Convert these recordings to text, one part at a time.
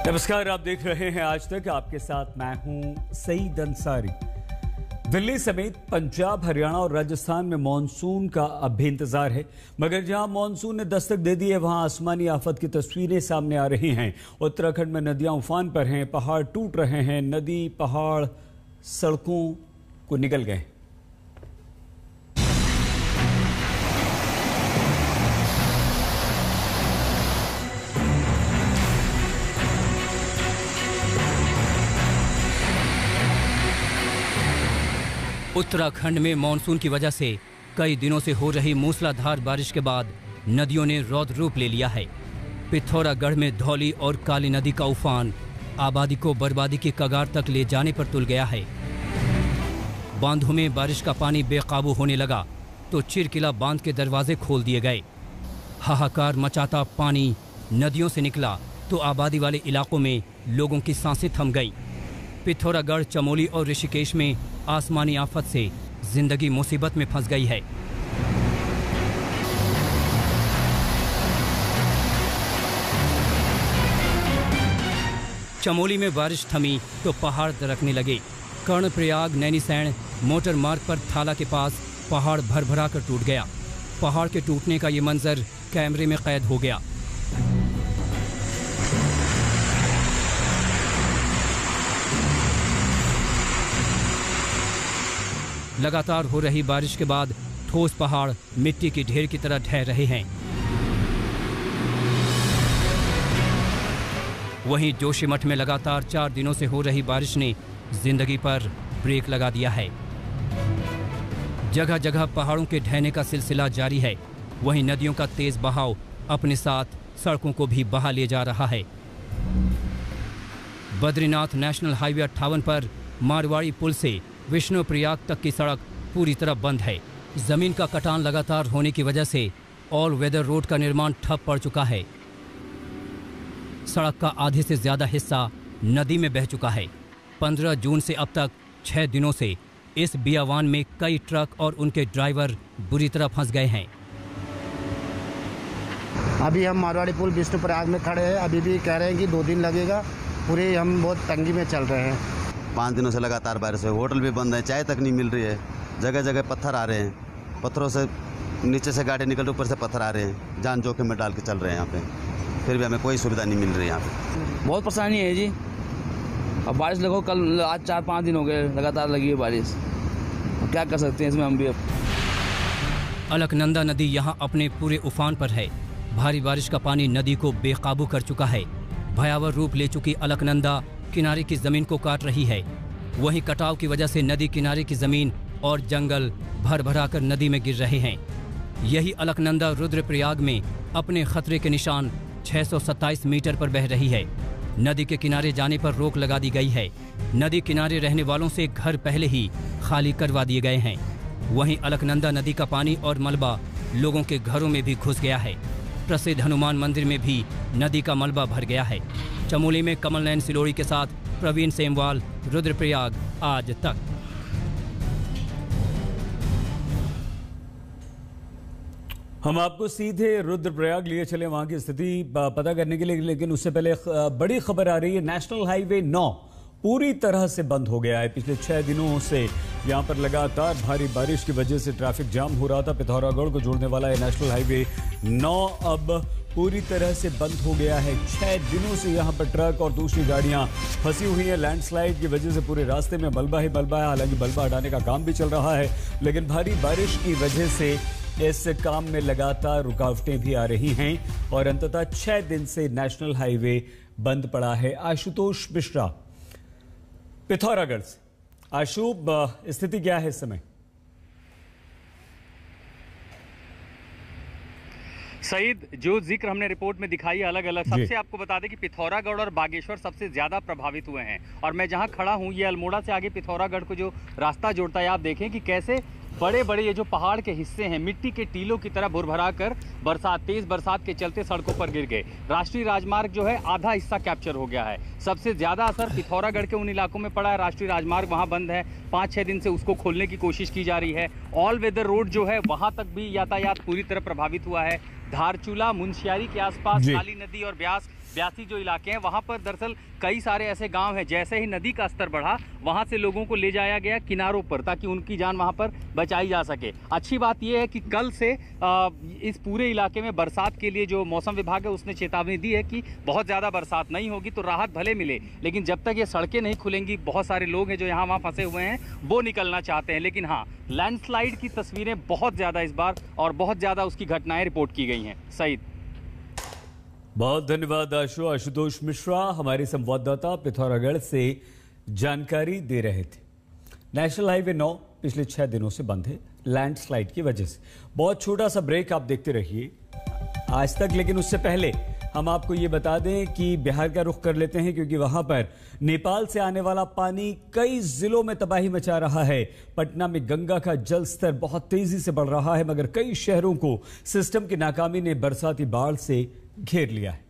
नमस्कार, आप देख रहे हैं आज तक। आपके साथ मैं हूं सईद अंसारी। दिल्ली समेत पंजाब, हरियाणा और राजस्थान में मॉनसून का अब भी इंतजार है, मगर जहां मॉनसून ने दस्तक दे दी है वहां आसमानी आफत की तस्वीरें सामने आ रही हैं। उत्तराखंड में नदियां उफान पर हैं, पहाड़ टूट रहे हैं, नदी पहाड़ सड़कों को निगल गए। उत्तराखंड में मानसून की वजह से कई दिनों से हो रही मूसलाधार बारिश के बाद नदियों ने रौद्र रूप ले लिया है। पिथौरागढ़ में धौली और काली नदी का उफान आबादी को बर्बादी की कगार तक ले जाने पर तुल गया है। बांधों में बारिश का पानी बेकाबू होने लगा तो चिरकिला बांध के दरवाजे खोल दिए गए। हाहाकार मचाता पानी नदियों से निकला तो आबादी वाले इलाकों में लोगों की सांसें थम गईं। पिथौरागढ़, चमोली और ऋषिकेश में आसमानी आफत से जिंदगी मुसीबत में फंस गई है। चमोली में बारिश थमी तो पहाड़ दरकने लगे। कर्णप्रयाग नैनीसैण मोटर मार्ग पर थाला के पास पहाड़ भरभरा कर टूट गया। पहाड़ के टूटने का ये मंजर कैमरे में कैद हो गया। लगातार हो रही बारिश के बाद ठोस पहाड़ मिट्टी की ढेर की तरह ढह रहे हैं। वहीं जोशीमठ में लगातार 4 दिनों से हो रही बारिश ने जिंदगी पर ब्रेक लगा दिया है। जगह जगह पहाड़ों के ढहने का सिलसिला जारी है। वहीं नदियों का तेज बहाव अपने साथ सड़कों को भी बहा ले जा रहा है। बद्रीनाथ नेशनल हाईवे 58 पर मारवाड़ी पुल से विष्णुप्रयाग तक की सड़क पूरी तरह बंद है। जमीन का कटान लगातार होने की वजह से ऑल वेदर रोड का निर्माण ठप पड़ चुका है। सड़क का आधे से ज्यादा हिस्सा नदी में बह चुका है। 15 जून से अब तक 6 दिनों से इस बियावान में कई ट्रक और उनके ड्राइवर बुरी तरह फंस गए हैं। अभी हम मारवाड़ी पुल विष्णुप्रयाग में खड़े हैं। अभी भी कह रहे हैं कि 2 दिन लगेगा। पूरे हम बहुत तंगी में चल रहे हैं। 5 दिनों से लगातार बारिश है। होटल भी बंद है, चाय तक नहीं मिल रही है। जगह जगह पत्थर आ रहे हैं, पत्थरों से नीचे से गाड़ी निकल रही, ऊपर से पत्थर आ रहे हैं। जान जोखिम में डाल के चल रहे हैं यहाँ पे, फिर भी हमें कोई सुविधा नहीं मिल रही यहाँ पे। बहुत परेशानी है जी। अब बारिश लगो कल, आज 4-5 दिन हो गए लगातार लगी है बारिश। क्या कर सकते हैं इसमें हम भी। अब अलकनंदा नदी यहाँ अपने पूरे उफान पर है। भारी बारिश का पानी नदी को बेकाबू कर चुका है। भयावह रूप ले चुकी अलकनंदा किनारे की जमीन को काट रही है। वहीं कटाव की वजह से नदी किनारे की जमीन और जंगल भर भरा कर नदी में गिर रहे हैं। यही अलकनंदा रुद्रप्रयाग में अपने खतरे के निशान 627 मीटर पर बह रही है। नदी के किनारे जाने पर रोक लगा दी गई है। नदी किनारे रहने वालों से घर पहले ही खाली करवा दिए गए हैं। वहीं अलकनंदा नदी का पानी और मलबा लोगों के घरों में भी घुस गया है। प्रसिद्ध हनुमान मंदिर में भी नदी का मलबा भर गया है। चमोली में कमल नयन सिलोड़ी के साथ प्रवीण सेमवाल, रुद्रप्रयाग आज तक। हम आपको सीधे रुद्रप्रयाग लिए चले वहां की स्थिति पता करने के लिए, लेकिन उससे पहले बड़ी खबर आ रही है। नेशनल हाईवे 9 पूरी तरह से बंद हो गया है। पिछले 6 दिनों से यहां पर लगातार भारी बारिश की वजह से ट्रैफिक जाम हो रहा था। पिथौरागढ़ को जोड़ने वाला है नेशनल हाईवे 9 अब पूरी तरह से बंद हो गया है। 6 दिनों से यहां पर ट्रक और दूसरी गाड़ियां फंसी हुई हैं। लैंडस्लाइड की वजह से पूरे रास्ते में मलबा ही मलबा है। हालांकि मलबा हटाने का काम भी चल रहा है, लेकिन भारी बारिश की वजह से इस काम में लगातार रुकावटें भी आ रही हैं और अंततः 6 दिन से नेशनल हाईवे बंद पड़ा है। आशुतोष मिश्रा पिथौरागढ़ से। आशु, स्थिति क्या है इस समय? सईद, जो जिक्र हमने रिपोर्ट में दिखाई है अलग अलग, सबसे आपको बता दें कि पिथौरागढ़ और बागेश्वर सबसे ज्यादा प्रभावित हुए हैं। और मैं जहां खड़ा हूं, ये अल्मोड़ा से आगे पिथौरागढ़ को जो रास्ता जोड़ता है, आप देखें कि कैसे बड़े बड़े ये जो पहाड़ के हिस्से हैं मिट्टी के टीलों की तरह भुरभरा कर तेज बरसात के चलते सड़कों पर गिर गए। राष्ट्रीय राजमार्ग जो है आधा हिस्सा कैप्चर हो गया है। सबसे ज्यादा असर पिथौरागढ़ के उन इलाकों में पड़ा है। राष्ट्रीय राजमार्ग वहां बंद है, 5-6 दिन से उसको खोलने की कोशिश की जा रही है। ऑल वेदर रोड जो है वहां तक भी यातायात पूरी तरह प्रभावित हुआ है। धारचूला, मुंशियारी के आसपास काली नदी और ब्यास ब्यासी जो इलाके हैं वहाँ पर दरअसल कई सारे ऐसे गांव हैं, जैसे ही नदी का स्तर बढ़ा वहाँ से लोगों को ले जाया गया किनारों पर ताकि उनकी जान वहाँ पर बचाई जा सके। अच्छी बात यह है कि कल से इस पूरे इलाके में बरसात के लिए जो मौसम विभाग है उसने चेतावनी दी है कि बहुत ज़्यादा बरसात नहीं होगी तो राहत भले मिले, लेकिन जब तक ये सड़कें नहीं खुलेंगी बहुत सारे लोग हैं जो यहाँ वहाँ फंसे हुए हैं वो निकलना चाहते हैं। लेकिन हाँ, लैंडस्लाइड की तस्वीरें बहुत ज़्यादा इस बार और बहुत ज़्यादा उसकी घटनाएं रिपोर्ट की गई हैं। सईद, बहुत धन्यवाद आशुतोष मिश्रा हमारे संवाददाता पिथौरागढ़ से जानकारी दे रहे थे। नेशनल हाईवे 9 पिछले 6 दिनों से बंद है लैंडस्लाइड की वजह से। बहुत छोटा सा ब्रेक आप देखते रहिए आज तक, लेकिन उससे पहले हम आपको ये बता दें कि बिहार का रुख कर लेते हैं क्योंकि वहां पर नेपाल से आने वाला पानी कई जिलों में तबाही मचा रहा है। पटना में गंगा का जल स्तर बहुत तेजी से बढ़ रहा है, मगर कई शहरों को सिस्टम की नाकामी ने बरसाती बाढ़ से घेर लिया है।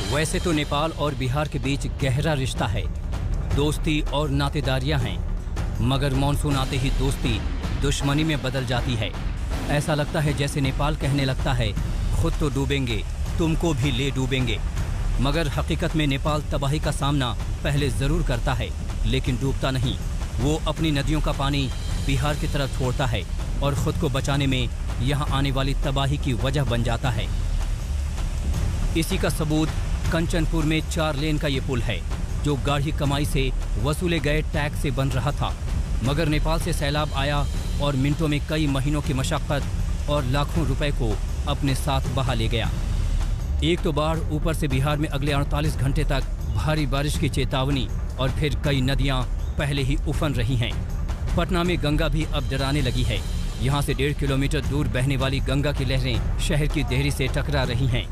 वैसे तो नेपाल और बिहार के बीच गहरा रिश्ता है, दोस्ती और नातेदारियां हैं, मगर मॉनसून आते ही दोस्ती दुश्मनी में बदल जाती है। ऐसा लगता है जैसे नेपाल कहने लगता है खुद तो डूबेंगे, तुमको भी ले डूबेंगे, मगर हकीकत में नेपाल तबाही का सामना पहले जरूर करता है लेकिन डूबता नहीं। वो अपनी नदियों का पानी बिहार की तरफ छोड़ता है और खुद को बचाने में यहाँ आने वाली तबाही की वजह बन जाता है। इसी का सबूत कंचनपुर में 4 लेन का ये पुल है जो गाढ़ी कमाई से वसूले गए टैक्स से बन रहा था, मगर नेपाल से सैलाब आया और मिनटों में कई महीनों की मशक्कत और लाखों रुपए को अपने साथ बहा ले गया। एक तो बाढ़, ऊपर से बिहार में अगले 48 घंटे तक भारी बारिश की चेतावनी और फिर कई नदियां पहले ही उफन रही हैं। पटना में गंगा भी अब डराने लगी है। यहाँ से 1.5 किलोमीटर दूर बहने वाली गंगा की लहरें शहर की देहरी से टकरा रही हैं।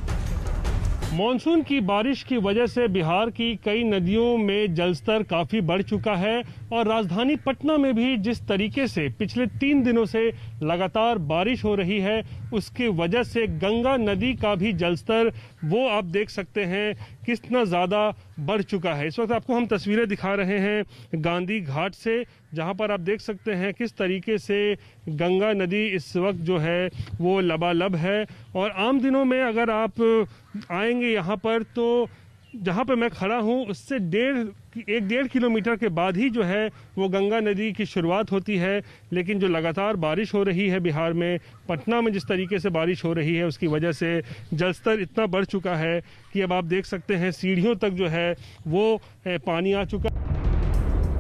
मॉनसून की बारिश की वजह से बिहार की कई नदियों में जलस्तर काफ़ी बढ़ चुका है और राजधानी पटना में भी जिस तरीके से पिछले 3 दिनों से लगातार बारिश हो रही है उसकी वजह से गंगा नदी का भी जलस्तर वो आप देख सकते हैं कितना ज़्यादा बढ़ चुका है। इस वक्त आपको हम तस्वीरें दिखा रहे हैं गांधी घाट से, जहां पर आप देख सकते हैं किस तरीके से गंगा नदी इस वक्त जो है वो लबालब है। और आम दिनों में अगर आप आएंगे यहाँ पर तो जहाँ पे मैं खड़ा हूँ उससे 1.5 किलोमीटर के बाद ही जो है वो गंगा नदी की शुरुआत होती है। लेकिन जो लगातार बारिश हो रही है बिहार में, पटना में जिस तरीके से बारिश हो रही है उसकी वजह से जलस्तर इतना बढ़ चुका है कि अब आप देख सकते हैं सीढ़ियों तक जो है वो पानी आ चुका।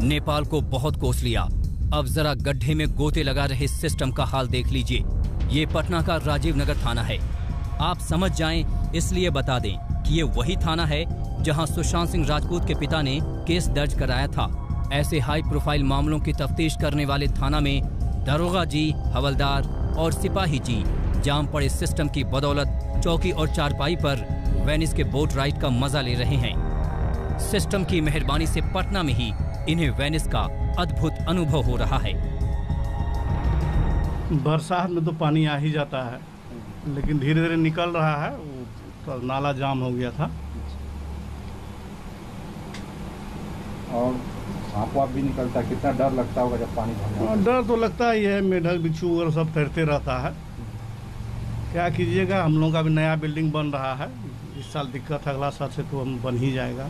नेपाल को बहुत कोस लिया, अब जरा गड्ढे में गोते लगा रहे सिस्टम का हाल देख लीजिए। ये पटना का राजीव नगर थाना है। आप समझ जाएं इसलिए बता दें कि ये वही थाना है जहां सुशांत सिंह राजपूत के पिता ने केस दर्ज कराया था। ऐसे हाई प्रोफाइल मामलों की तफ्तीश करने वाले थाना में दरोगा जी, हवलदार और सिपाही जी जाम पड़े सिस्टम की बदौलत चौकी और चारपाई पर वेनिस के बोट राइड का मजा ले रहे हैं। सिस्टम की मेहरबानी से पटना में ही इन्हें वेनिस का अद्भुत अनुभव हो रहा है। बरसात में तो पानी आ ही जाता है, लेकिन धीरे धीरे निकल रहा है। तो नाला जाम हो गया था और सांप वाप भी निकलता है। कितना डर लगता होगा जब पानी भर जाता है? डर तो लगता ही है, मेढक बिच्छू वगैरह सब तैरते रहता है। क्या कीजिएगा, हम लोगों का भी नया बिल्डिंग बन रहा है, इस साल दिक्कत, अगला साल से तो हम बन ही जाएगा।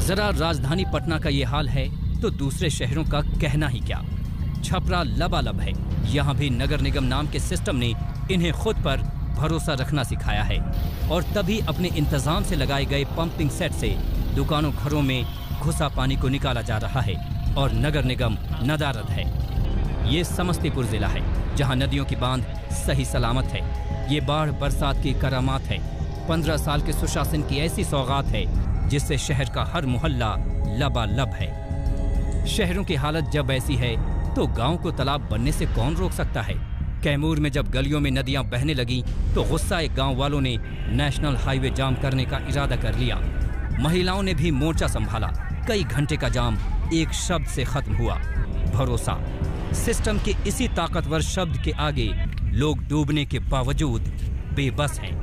जरा राजधानी पटना का ये हाल है तो दूसरे शहरों का कहना ही क्या। छपरा लबालब है, यहाँ भी नगर निगम नाम के सिस्टम ने इन्हें खुद पर भरोसा रखना सिखाया है और तभी अपने इंतजाम से लगाए गए पंपिंग सेट से दुकानों घरों में घुसा पानी को निकाला जा रहा है और नगर निगम नदारद है। ये समस्तीपुर जिला है जहाँ नदियों की बांध सही सलामत है। ये बाढ़ बरसात की करामात है। 15 साल के सुशासन की ऐसी सौगात है जिससे शहर का हर मोहल्ला लबालब है। शहरों की हालत जब ऐसी है तो गांव को तालाब बनने से कौन रोक सकता है। कैमूर में जब गलियों में नदियां बहने लगी तो गुस्साए गांव वालों ने नेशनल हाईवे जाम करने का इरादा कर लिया। महिलाओं ने भी मोर्चा संभाला। कई घंटे का जाम एक शब्द से खत्म हुआ, भरोसा। सिस्टम के इसी ताकतवर शब्द के आगे लोग डूबने के बावजूद बेबस हैं।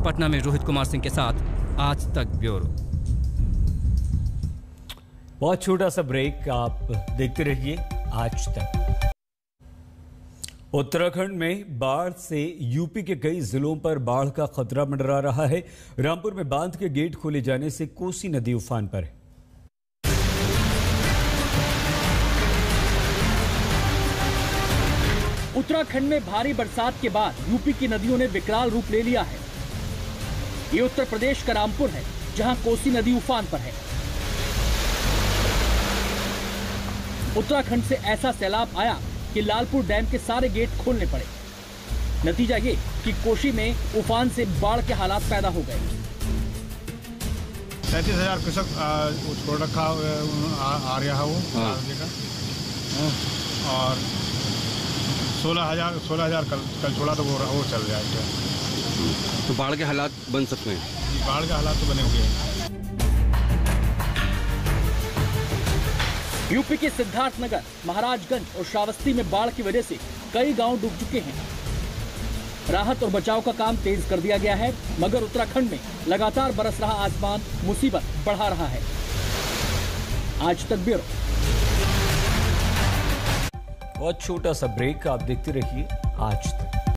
पटना में रोहित कुमार सिंह के साथ आज तक ब्यूरो। बहुत छोटा सा ब्रेक, आप देखते रहिए आज तक। उत्तराखंड में बाढ़ से यूपी के कई जिलों पर बाढ़ का खतरा मंडरा रहा है। रामपुर में बांध के गेट खोले जाने से कोसी नदी उफान पर है। उत्तराखंड में भारी बरसात के बाद यूपी की नदियों ने विकराल रूप ले लिया है। ये उत्तर प्रदेश का रामपुर है, जहां कोसी नदी उफान पर है। उत्तराखंड से ऐसा सैलाब आया कि लालपुर डैम के सारे गेट खोलने पड़े। नतीजा ये कि कोसी में उफान से बाढ़ के हालात पैदा हो गए। 37,000 क्यूसेक छोड़ रखा आ रहा है वो और 16,000 कल छोड़ा तो वो चल जाएगा। तो बाढ़ के हालात बन सकते हैं? बाढ़ के हालात तो बने हुए हैं। यूपी के सिद्धार्थनगर, महाराजगंज और श्रावस्ती में बाढ़ की वजह से कई गांव डूब चुके हैं। राहत और बचाव का काम तेज कर दिया गया है, मगर उत्तराखंड में लगातार बरस रहा आसमान मुसीबत बढ़ा रहा है। आज तक ब्यूरो। बहुत छोटा सा ब्रेक, आप देखते रहिए आज तक।